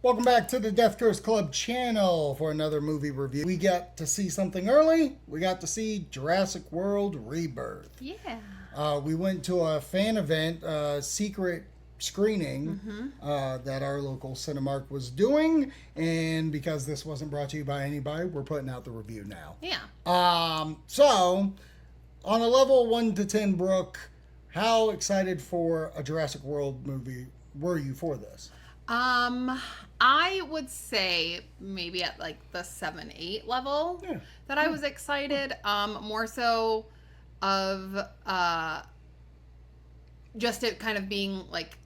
Welcome back to the Death Curse Club channel for another movie review. We got to see something early. We got to see Jurassic World Rebirth. Yeah. We went to a fan event, secret screening that our local Cinemark was doing. And because this wasn't brought to you by anybody, we're putting out the review now. Yeah. So, on a level 1 to 10, Brooke, how excited for a Jurassic World movie were you for this? I would say maybe at like the 7-8 level that I was excited. More so of just it kind of being like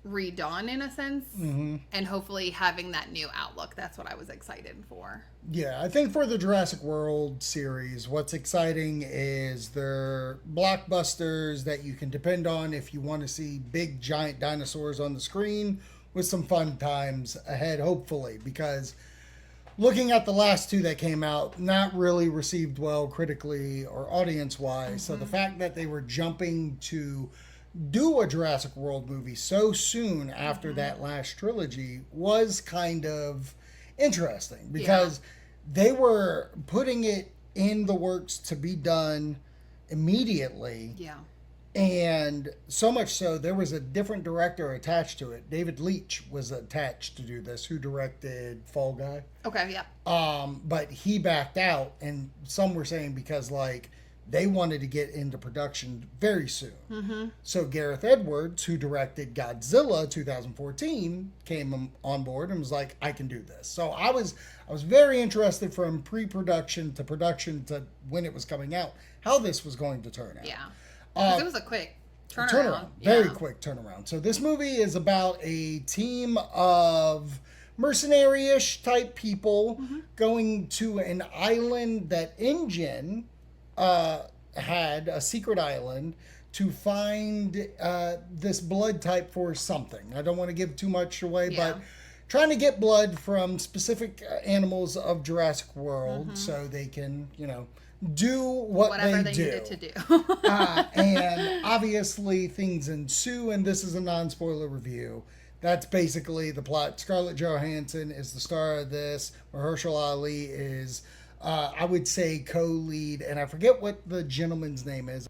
redone in a sense, and hopefully having that new outlook. That's what I was excited for. Yeah, I think for the Jurassic World series, what's exciting is they're blockbusters that you can depend on if you want to see big giant dinosaurs on the screen, with some fun times ahead, hopefully, because looking at the last two that came out, not really received well critically or audience-wise. So the fact that they were jumping to do a Jurassic World movie so soon after that last trilogy was kind of interesting, because they were putting it in the works to be done immediately. Yeah. And so much so, there was a different director attached to it. David Leitch was attached to do this, who directed Fall Guy. Okay, yeah. But he backed out, and some were saying because, like, they wanted to get into production very soon. So Gareth Edwards, who directed Godzilla 2014, came on board and was like, I can do this. So I was very interested from pre-production to production to when it was coming out, how this was going to turn out. Yeah. Because it was a quick turnaround. Very quick turnaround. So this movie is about a team of mercenary-ish type people going to an island that InGen had, a secret island, to find this blood type for something. I don't want to give too much away, but trying to get blood from specific animals of Jurassic World so they can, do whatever they do. Needed to do. And obviously things ensue, and this is a non-spoiler review. That's basically the plot. Scarlett Johansson is the star of this. Mahershala Ali is, I would say, co-lead, and I forget what the gentleman's name is.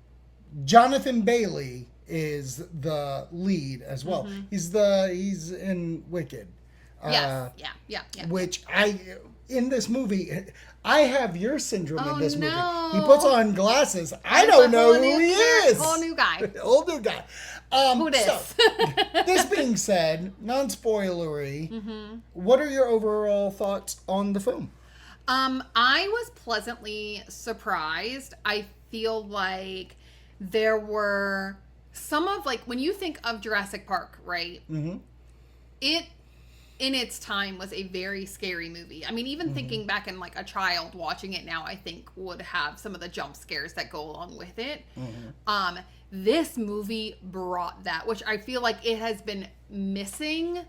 Jonathan Bailey is the lead as well. He's in Wicked. Yeah. Which in this movie, I have your syndrome in this movie. He No. puts on glasses. I don't know who he is. Whole new guy. Old new guy. Who this? So, this being said, non-spoilery, what are your overall thoughts on the film? I was pleasantly surprised. I feel like there were some of, like, when you think of Jurassic Park, right? It, in its time, was a very scary movie. I mean, even thinking back in, like, a child watching it now, I think would have some of the jump scares that go along with it. This movie brought that, which I feel like it has been missing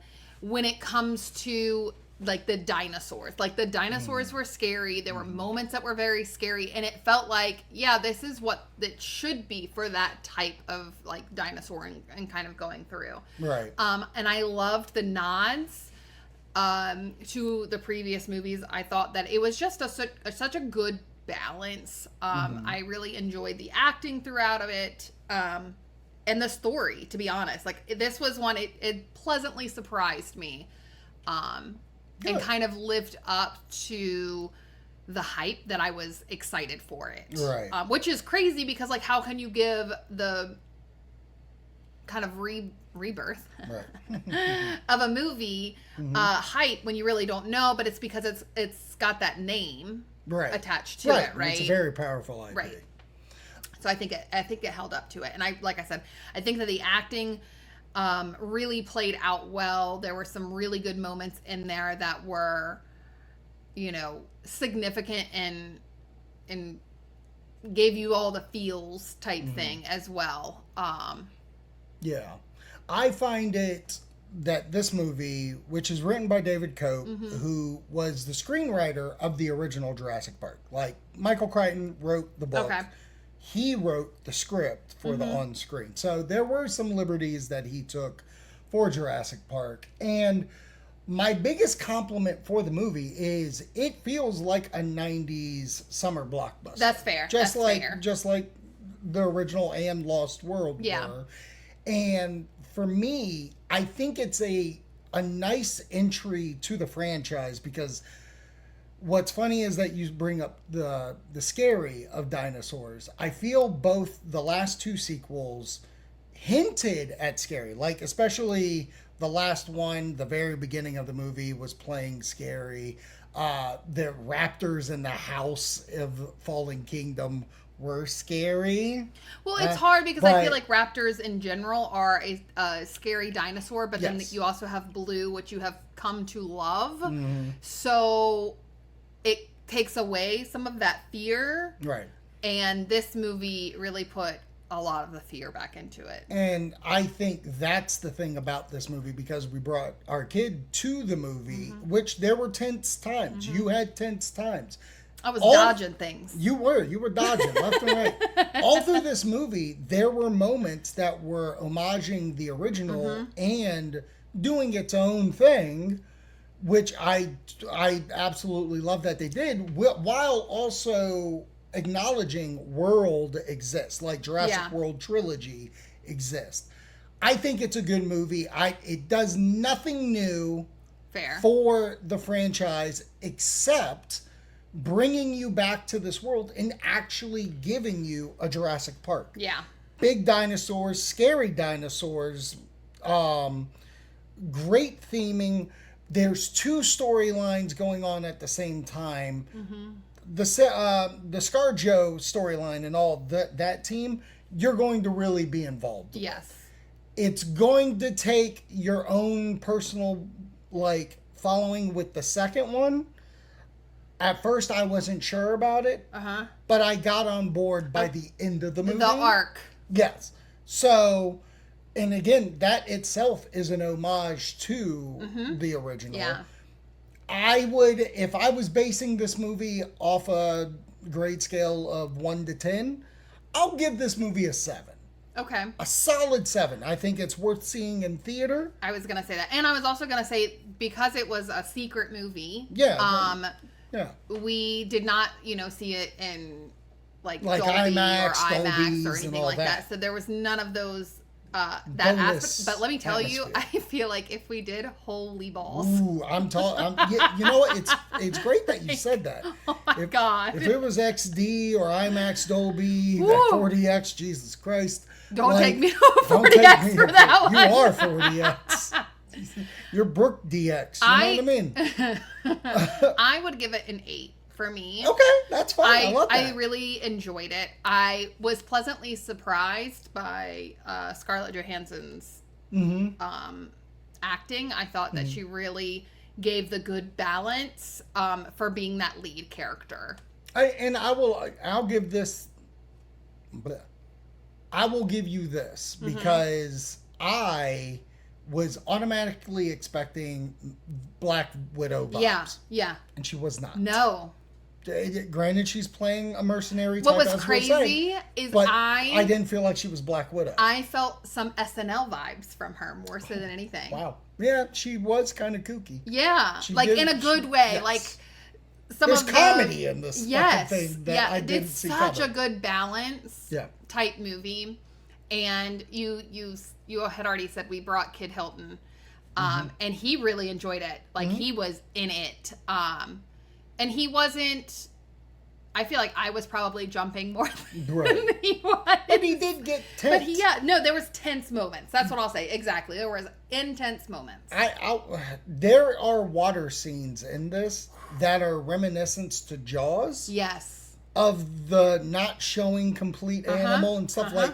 when it comes to, like, the dinosaurs. Like, the dinosaurs were scary. There were moments that were very scary, and it felt like, yeah, this is what it should be for that type of, like, dinosaur and kind of going through. Right. And I loved the nods to the previous movies. I thought that it was just such a good balance. I really enjoyed the acting throughout of it, and the story, to be honest. Like, this was one, it pleasantly surprised me, and kind of lived up to the hype that I was excited for it. Right. Which is crazy, because, like, how can you give the kind of rebirth of a movie hype when you really don't know? But it's because it's got that name attached to it, right? It's a very powerful IP. Right. So I think it held up to it, and like I said, I think that the acting really played out well. There were some really good moments in there that were, significant and gave you all the feels type thing as well. Yeah. I find it that this movie, which is written by David Cope, who was the screenwriter of the original Jurassic Park. Like, Michael Crichton wrote the book. Okay. He wrote the script for the on-screen. So there were some liberties that he took for Jurassic Park. And My biggest compliment for the movie is it feels like a 90s summer blockbuster. That's fair. Just like the original and Lost World were. And for me, I think it's a nice entry to the franchise, because what's funny is that you bring up the scary of dinosaurs. I feel both the last two sequels hinted at scary, like especially the last one, the very beginning of the movie was playing scary. The raptors in the house of Fallen Kingdom were scary. Well, it's hard because I feel like raptors in general are a scary dinosaur, but then you also have Blue, which you have come to love. Mm-hmm. So it takes away some of that fear. Right. And this movie really put a lot of the fear back into it. And I think that's the thing about this movie, because we brought our kid to the movie, mm-hmm. which there were tense times. Mm-hmm. You had tense times. I was dodging things. You were dodging left and right. All through this movie, there were moments that were homaging the original mm-hmm. and doing its own thing, which I absolutely love that they did, while also acknowledging world exists, like Jurassic World trilogy exists. I think it's a good movie. It does nothing new for the franchise except bringing you back to this world and actually giving you a Jurassic Park. Yeah. Big dinosaurs, scary dinosaurs, great theming. There's two storylines going on at the same time. Mm-hmm. The ScarJo storyline and all that team, you're going to really be involved with. Yes. It's going to take your own personal following with the second one. At first, I wasn't sure about it, but I got on board by the end of the movie. The arc. Yes. So, and again, that itself is an homage to mm-hmm. the original. Yeah. I would, if I was basing this movie off a grade scale of 1 to 10, I'll give this movie a 7. Okay. A solid 7. I think it's worth seeing in theater. I was going to say that. And I was also going to say, because it was a secret movie. Yeah. We did not, see it in like Dolby IMAX, or Dolby's or anything like that. So there was none of those that aspect. But let me tell you, I feel like if we did, holy balls. Ooh, you know what? It's great that you said that. Oh my God. If it was XD or IMAX Dolby, that 40X, Jesus Christ. Don't take me to 40X for that one. You are 40X. You're Brooke DX. You know what I mean? I would give it an 8 for me. Okay, that's fine. I love that. I really enjoyed it. I was pleasantly surprised by Scarlett Johansson's acting. I thought that she really gave the good balance for being that lead character. I'll give this. I will give you this because I was automatically expecting Black Widow vibes. Yeah. And she was not. No. Granted, she's playing a mercenary type. What was crazy is I didn't feel like she was Black Widow. I felt some SNL vibes from her more so than anything. Wow. Yeah, she was kind of kooky. Yeah, in a good way. Yes. Like There's comedy in this fucking thing that I didn't see coming. It's such a good balance type movie. And you had already said we brought Kid Hilton, and he really enjoyed it. Like he was in it, and he wasn't. I feel like I was probably jumping more than he was. But he did get tense. But there was tense moments. That's what I'll say. Exactly, there was intense moments. There are water scenes in this that are reminiscent to Jaws. Yes. Of the not showing complete animal and stuff like.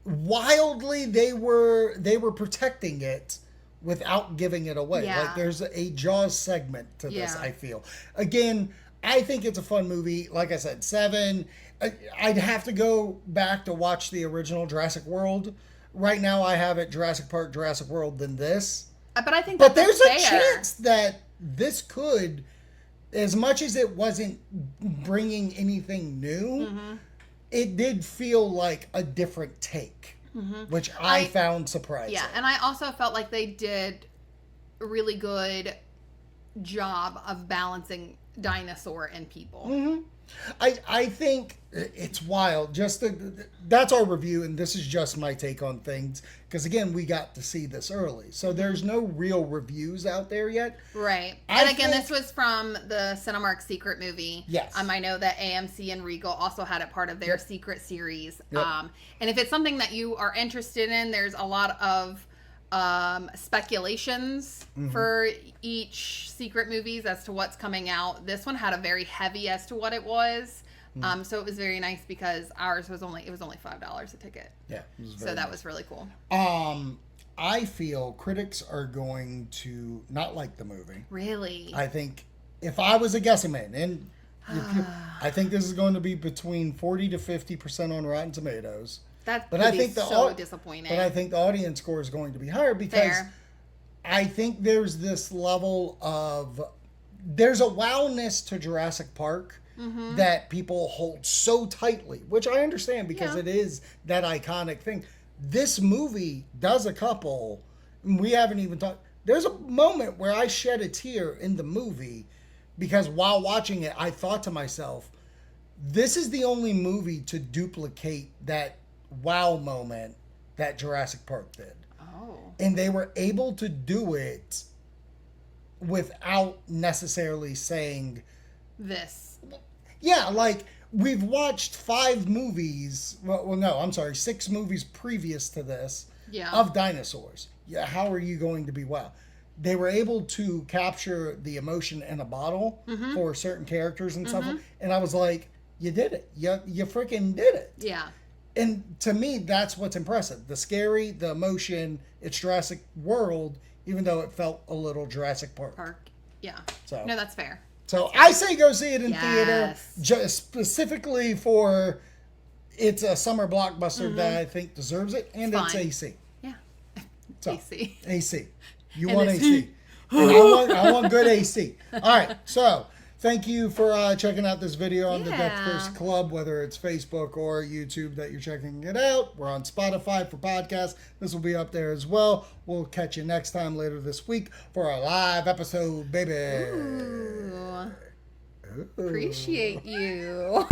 Wildly, they were protecting it without giving it away. Yeah. Like there's a Jaws segment to this. I feel again. I think it's a fun movie. Like I said, 7. I'd have to go back to watch the original Jurassic World. Right now, I have it Jurassic Park, Jurassic World, than this. But I think, there's a chance that this could, as much as it wasn't bringing anything new. It did feel like a different take, which I found surprising. Yeah, and I also felt like they did really good job of balancing dinosaur and people. Mm-hmm. I think it's wild. That's our review, and this is just my take on things. Because again, we got to see this early, so there's no real reviews out there yet. Right, and again, this was from the Cinemark Secret movie. Yes. I know that AMC and Regal also had it part of their Secret series. Yep. And if it's something that you are interested in, there's a lot of speculations for each Secret movies as to what's coming out. This one had a very heavy as to what it was. So it was very nice because ours was only $5 a ticket. Yeah. So that was really cool. I feel critics are going to not like the movie. Really? I think if I was a guessing man, and I think this is going to be between 40 to 50% on Rotten Tomatoes. That but could I think be so disappointing. But I think the audience score is going to be higher because Fair. I think there's this level of there's a wowness to Jurassic Park that people hold so tightly, which I understand because it is that iconic thing. This movie does a couple, and we haven't even talked. There's a moment where I shed a tear in the movie because while watching it, I thought to myself, this is the only movie to duplicate that wow moment that Jurassic Park did. Oh. And they were able to do it without necessarily saying This. Yeah, like we've watched 5 movies. Well, no, I'm sorry, 6 movies previous to this of dinosaurs. Yeah, how are you going to be wow? They were able to capture the emotion in a bottle for certain characters and stuff. And I was like, you did it. You freaking did it. Yeah. And to me, that's what's impressive. The scary, the emotion, it's Jurassic World, even though it felt a little Jurassic Park. Yeah. So, no, that's fair. So I say go see it in theater, just specifically for it's a summer blockbuster that I think deserves it, and it's AC. Yeah. So, AC. AC. You want AC. And I want good AC. All right, so thank you for checking out this video on the Death Curse Club, whether it's Facebook or YouTube that you're checking it out. We're on Spotify for podcasts. This will be up there as well. We'll catch you next time later this week for a live episode, baby. Ooh. Appreciate you.